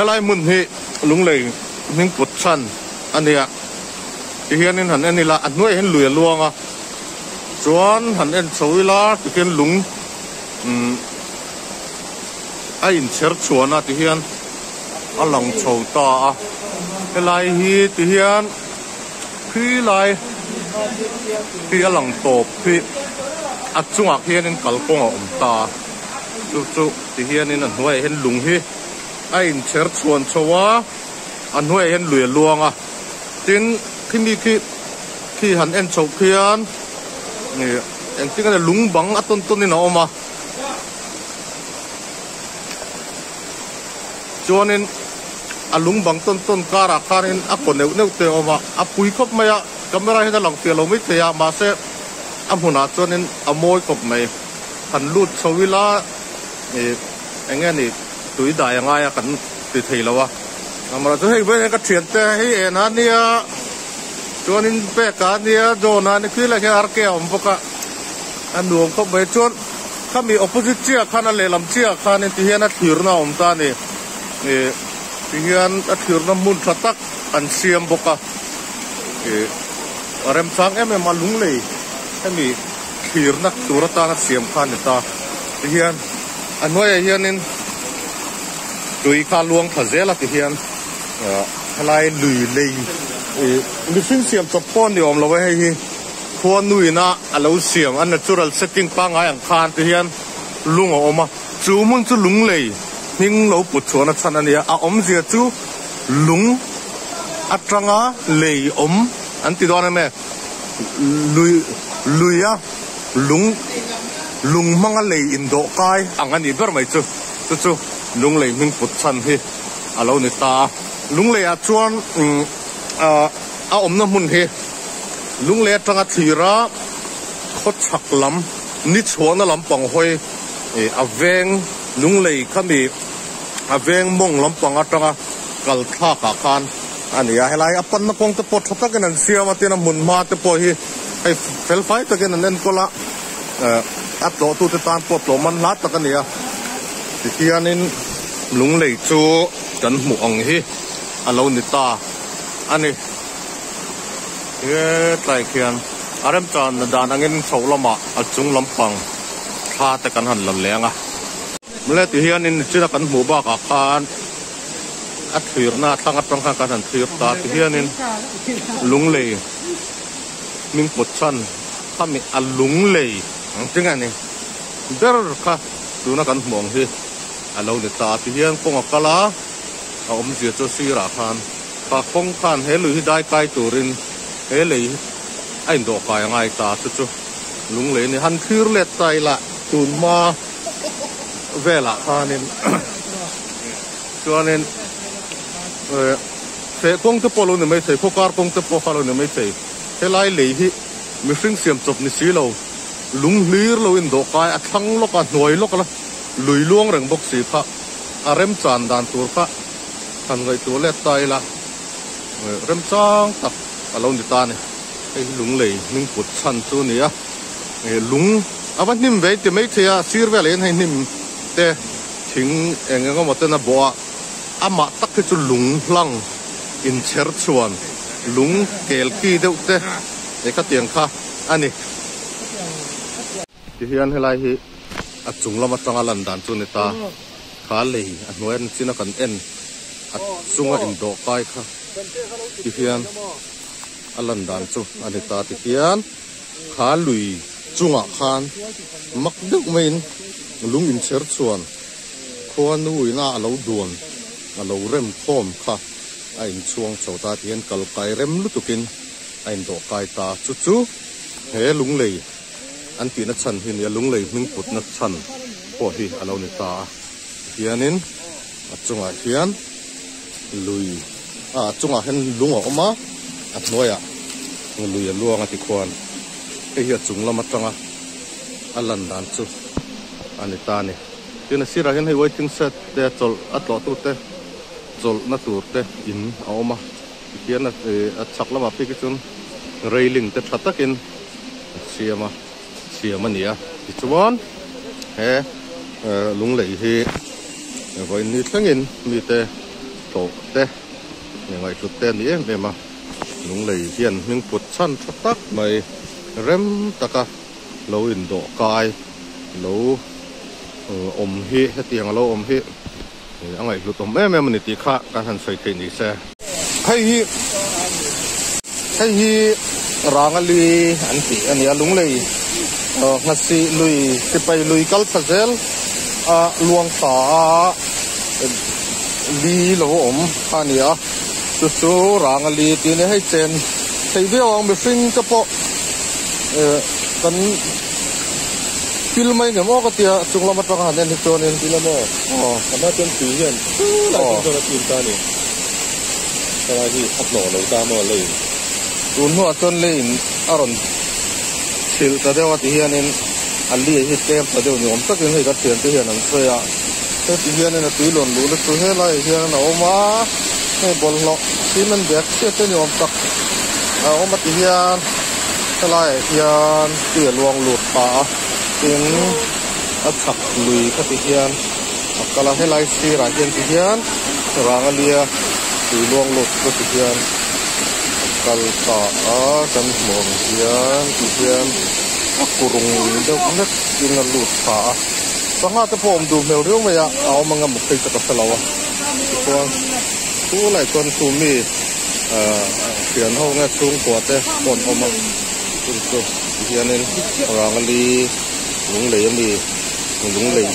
lại muốn hi lung lầy mình bút chân anh ấy thì hiện nên hẳn anh ấy là anh nuôi hắn lùi luôn à chuan hẳn anh soi la thì hiện lung anh chơi chuan à thì hiện anh lòng sầu ta cái lại hi thì hiện khi lại khi anh lòng top khi chung à hiện nên cල් công ta chú thì hiện nên anh nuôi hắn lung hi anh chơi chuan chawa anh nuôi hắn lùi luôn à tin khi hắn anh chụp khian nè anh tin cái lúng băng ở tôn tôn này nó mà cho nên lúng băng tôn tôn cara khan nên còn nếu tiêu mà pui khóc mày camera hiện lòng tiêu lâu mấy thế mà sẽ huna cho nên môi khóc mày hắn lút sâu la nè anh nghe nè tuổi đại ngay cần từ thầy lâu à mà tôi thấy với cái chuyện thế ấy anh nia cho nên bé cá nia rồi nó cứ là cái arke ông bác anh nuông không mấy chuyện khi mi opposite chia khăn là làm chia khăn nên thì hiện tại thiểu nào ông ta này thì hiện tại thiểu nào muốn phát tác anh xem bác em sáng em mà lúng lì em mi thiểu nào tuổi ta nó xem khăn người ta thì hiện anh nói hiện nên tụi khá luông thật dễ là thì hiện lại lùi lì mình xin xem cho con điều ông là vậy hay con nuôi na lâu xem anh natural setting pa ngay ang khan thì hiện lung ở mà chú muốn chú lung lì nhưng lâu bút chuan chân anh ấy ông gì chú lung trăng á lì anh tí đó này mẹ lùi lung mang lì Indo kai anh ấy biết mày chú lung lì mình bút chân hi lâu người ta lung lì chuan ông nó muốn hi lung lì trăng thira khó chắc lắm nít chuan nó làm bằng hôi veng lung lì khăm bị veng mông làm bằng trăng cal tha cả khan anh ấy hay lại pan nó con tập pot thắc cái này xia mà tiền muốn ma tập pot hi hay fel fight cái này nên có là tổ tu tập tan pot lo man lát cái này thì khi anh lung lì chú chân muang hi lâu nít ta anh ấy cái tài khian em chọn đàn anh em sầu lắm à chúng lắm bằng pha tại căn hẳn lầm lẽ mới thì hiện nên chỉ là căn mũ bạc à khan thiệt na thang trong khang căn hẳn thiệt ta thì hiện nên lúng lì mình một chân tham mình lúng lì tiếng anh này rất là tu na căn muang hi lâu nít ta thì hiện công akala ông diệt cho si ra khan và công khan hết lưỡi đại cai turin hết lưỡi anh đồ cài ngay ta chú lúng lưỡi này hắn thưa lệ tay là tuần ma về là khan nên cho nên sẽ công tập polo này mấy thầy phô car công tập polo này mấy thầy thế lại lưỡi hi mình sinh xem chụp ní xí lâu lúng lưỡi lâu anh đồ cài thăng lóc nuôi lóc là lưỡi luông rừng bốc xì pha rem chan dan tur pha thằng người tuổi lệ tay là rem trang tập lâu như ta này cái lúng lì mình bút chân tu này lúng vẫn nim vậy thì mấy thì xir về lên hay nim thế chính anh có một tên là bỏ mà tắc cái chỗ lúng lăng in chớp chuan lúng kẹl kia đâu thế để cái tiền kha anh này thì hiện hay là hi chúng làm tăng lần đàn tu này ta khá lì nói anh xin cần en sunga Indo kai kha thì hiện lần đàn tu anh ta thì hiện khá lùi chunga khan mắc đức mình lung in chớp chuan khoan nuôi na lâu đuôn lâu rem khom kha anh chuang chầu ta thì hiện cal kai rem lutukin anh Indo kai ta chú he lung lì anh tí nó chân thì lung lì mình bút nó chân bỏ hi lâu này ta hiện nên chung à hiện lùi chung à hiện lung ở mà nói lùi luông thì khoan cái hiện chung là mặt trăng lần đàn chú anh ta này thì nó xí ra hiện hay waiting set để chol lo tu te chol na tu te in ở mà hiện là chắc là mà cái chung railing te thắt in xia mà nhỉ thì chuan he lung lì hi vậy như thế nghìn mi te tổ tê những ngày chút tên đi em mà lúng lầy hiền mình phụt săn phát tắc mày rem taka lâu in độ cài lâu hi hết tiếng lâu hi anh ấy lúc em mình đi khác các thành xây thì đi xe hay hi rangali anh ấy lúng lầy ngasi lui cái bay lui cal fazel luang ta li lo anh ấy số rangali thì này hay chen thấy biết ông bị phình cái bộ kan film ini mau ketia sungguh mat pang hanen itu nih film mau karena kan tujuan lagi kalau cinta nih lagi upload lalu tamu lagi tunhu aton lain aron sil tadi waktu hianin ali hit tem tadiuni om tak ini kat tian tianan saya tianan itu ilon dulu tu helai hianan oma bol lo simen biak siapa ni om tak om tian lại hiền tiền luồng lụt phá tiếng thạch lùi các hiền cái là hay lại xí ra hiền hiền rằng lia tiền luồng lụt các hiền cái ta cái mồm hiền kurung itu kan dengan lụt phá sangat terpom du mel riu mày áo mang ngâm một cây cà phê lâu con tu lại con tu mi tiền hậu nghe xuống quạt đấy còn hôm nay itu hianin orang li lung lei mi lung lei